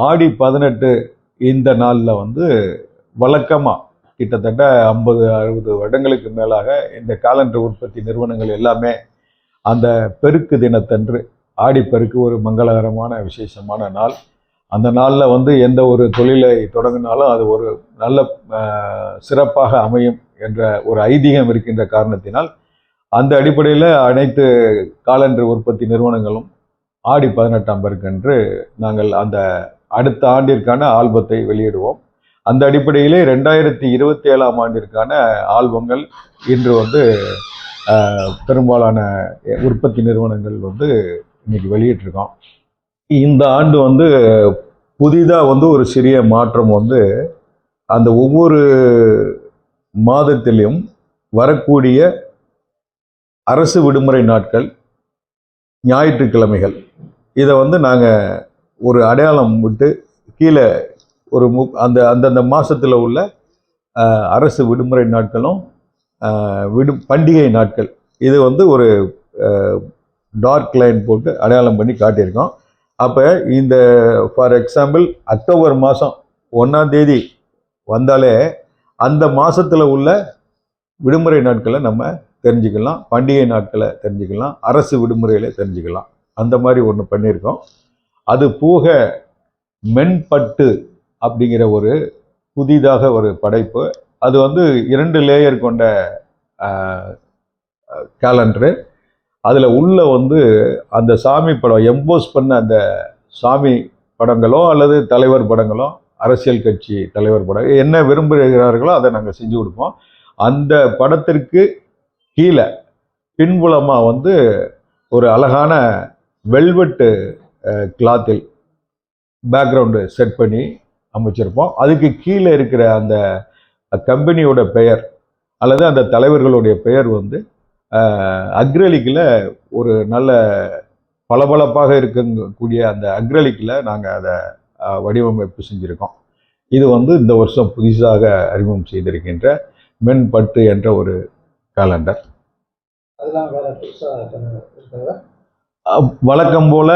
ஆடி 18 இந்த நாளில் வந்து வழக்கமாக கிட்டத்தட்ட 50-60 வருடங்களுக்கு மேலாக இந்த காலண்டர் உற்பத்தி நிறுவனங்கள் எல்லாமே அந்த பெருக்கு தினத்தன்று, ஆடிப்பெருக்கு ஒரு மங்களகரமான விசேஷமான நாள். அந்த நாளில் வந்து எந்த ஒரு தொழிலை தொடங்கினாலும் அது ஒரு நல்ல சிறப்பாக அமையும் என்ற ஒரு ஐதீகம் இருக்கின்ற காரணத்தினால் அந்த அடிப்படையில் அனைத்து காலண்டர் உற்பத்தி நிறுவனங்களும் ஆடி 18ஆம் பெருக்கன்று நாங்கள் அந்த அடுத்த ஆண்டிற்கான ஆல்பத்தை வெளியிடுவோம். அந்த அடிப்படையிலே 2027ஆம் ஆண்டிற்கான ஆல்பங்கள் இன்று வந்து பெரும்பாலான உற்பத்தி நிறுவனங்கள் வந்து இன்னைக்கு வெளியிட்டிருக்கோம். இந்த ஆண்டு வந்து புதிதாக வந்து ஒரு சிறிய மாற்றம் வந்து அந்த ஒவ்வொரு மாதத்திலும் வரக்கூடிய அரசு விடுமுறை நாட்கள், ஞாயிற்றுக்கிழமைகள், இதை வந்து நாங்கள் ஒரு அடையாளம் விட்டு கீழே ஒரு அந்தந்த மாதத்தில் உள்ள அரசு விடுமுறை நாட்களும் பண்டிகை நாட்கள், இது வந்து ஒரு டார்க் லைன் போட்டு அடையாளம் பண்ணி காட்டியிருக்கோம். அப்போ இந்த ஃபார் எக்ஸாம்பிள் அக்டோபர் மாதம் 1ஆம் தேதி வந்தாலே அந்த மாதத்தில் உள்ள விடுமுறை நாட்களை நம்ம தெரிஞ்சுக்கலாம், பண்டிகை நாட்களை தெரிஞ்சுக்கலாம், அரசு விடுமுறைகளை தெரிஞ்சுக்கலாம். அந்த மாதிரி ஒன்று பண்ணியிருக்கோம். அது போக மென்பட்டு அப்படிங்கிற ஒரு புதிதாக ஒரு படைப்பு. அது வந்து 2 லேயர் கொண்ட கேலண்டரு. அதில் உள்ள வந்து அந்த சாமி படம் எம்போஸ் பண்ண அந்த சாமி படங்களோ அல்லது தலைவர் படங்களோ, அரசியல் கட்சி தலைவர் படம் என்ன விரும்புகிறார்களோ அதை நாங்கள் செஞ்சு கொடுப்போம். அந்த படத்திற்கு கீழே பின்புலமாக வந்து ஒரு அழகான வெல்வெட்டு கிளாத்தில் பேக்ரவுண்டு செட் பண்ணி அமைச்சிருப்போம். அதுக்கு கீழே இருக்கிற அந்த கம்பெனியோட பெயர் அல்லது அந்த தலைவர்களுடைய பெயர் வந்து அக்ரலிக்கில் ஒரு நல்ல பளபளப்பாக இருக்கக்கூடிய அந்த அக்ரலிக்கில் நாங்கள் அதை வடிவமைப்பு செஞ்சுருக்கோம். இது வந்து இந்த வருஷம் புதிதாக அறிமுகம் செய்திருக்கின்ற மென்பட்டு என்ற ஒரு கேலண்டர். வழக்கம் போல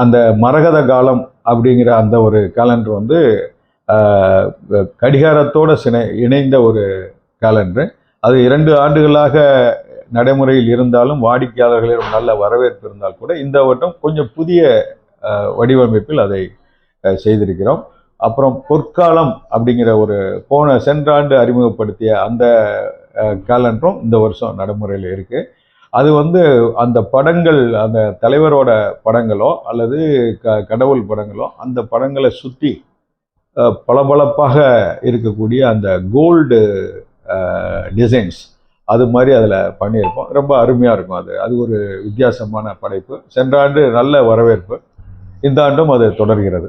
அந்த மரகத காலம் அப்படிங்கிற அந்த ஒரு கேலண்டர் வந்து கடிகாரத்தோடு இணைந்த ஒரு கேலண்டரு. அது 2 ஆண்டுகளாக நடைமுறையில் இருந்தாலும் வாடிக்கையாளர்களிடம் நல்ல வரவேற்பு இருந்தால் கூட இந்த வட்டம் கொஞ்சம் புதிய வடிவமைப்பில் அதை செய்திருக்கிறோம். அப்புறம் பொற்காலம் அப்படிங்கிற ஒரு சென்ற ஆண்டு அறிமுகப்படுத்திய அந்த கேலண்டரும் இந்த வருஷம் நடைமுறையில் இருக்குது. அது வந்து அந்த படங்கள், அந்த தலைவரோட படங்களோ அல்லது கடவுள் படங்களோ, அந்த படங்களை சுற்றி பளபளப்பாக இருக்கக்கூடிய அந்த கோல்டு டிசைன்ஸ் அது மாதிரி அதில் பண்ணியிருப்போம். ரொம்ப அருமையாக இருக்கும். அது ஒரு வித்தியாசமான படைப்பு. சென்ற ஆண்டு நல்ல வரவேற்பு, இந்த ஆண்டும் அது தொடர்கிறது.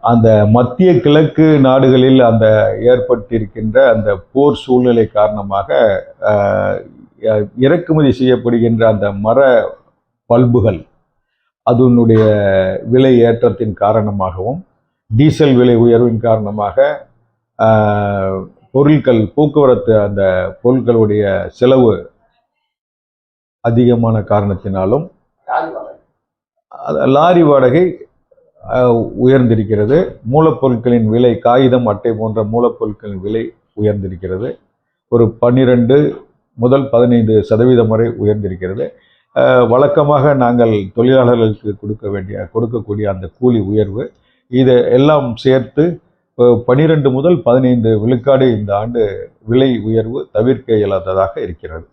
அந்த மத்திய கிழக்கு நாடுகளில் அந்த ஏற்பட்டிருக்கின்ற அந்த போர் சூழ்நிலை காரணமாக இறக்குமதி செய்யப்படுகின்ற அந்த மர பல்புகள் அதனுடைய விலை ஏற்றத்தின் காரணமாகவும் டீசல் விலை உயர்வின் காரணமாக பொருட்கள் போக்குவரத்து அந்த பொருட்களுடைய செலவு அதிகமான காரணத்தினாலும் லாரி வாடகை உயர்ந்திருக்கிறது. மூலப்பொருட்களின் விலை, காகிதம், அட்டை போன்ற மூலப்பொருட்களின் விலை உயர்ந்திருக்கிறது. ஒரு 12 முதல் 15% வரை உயர்ந்திருக்கிறது. வழக்கமாக நாங்கள் தொழிலாளர்களுக்கு கொடுக்கக்கூடிய அந்த கூலி உயர்வு, இதை எல்லாம் சேர்த்து 12 முதல் 15 விழுக்காடு இந்த ஆண்டு விலை உயர்வு தவிர்க்க இயலாததாக இருக்கிறது.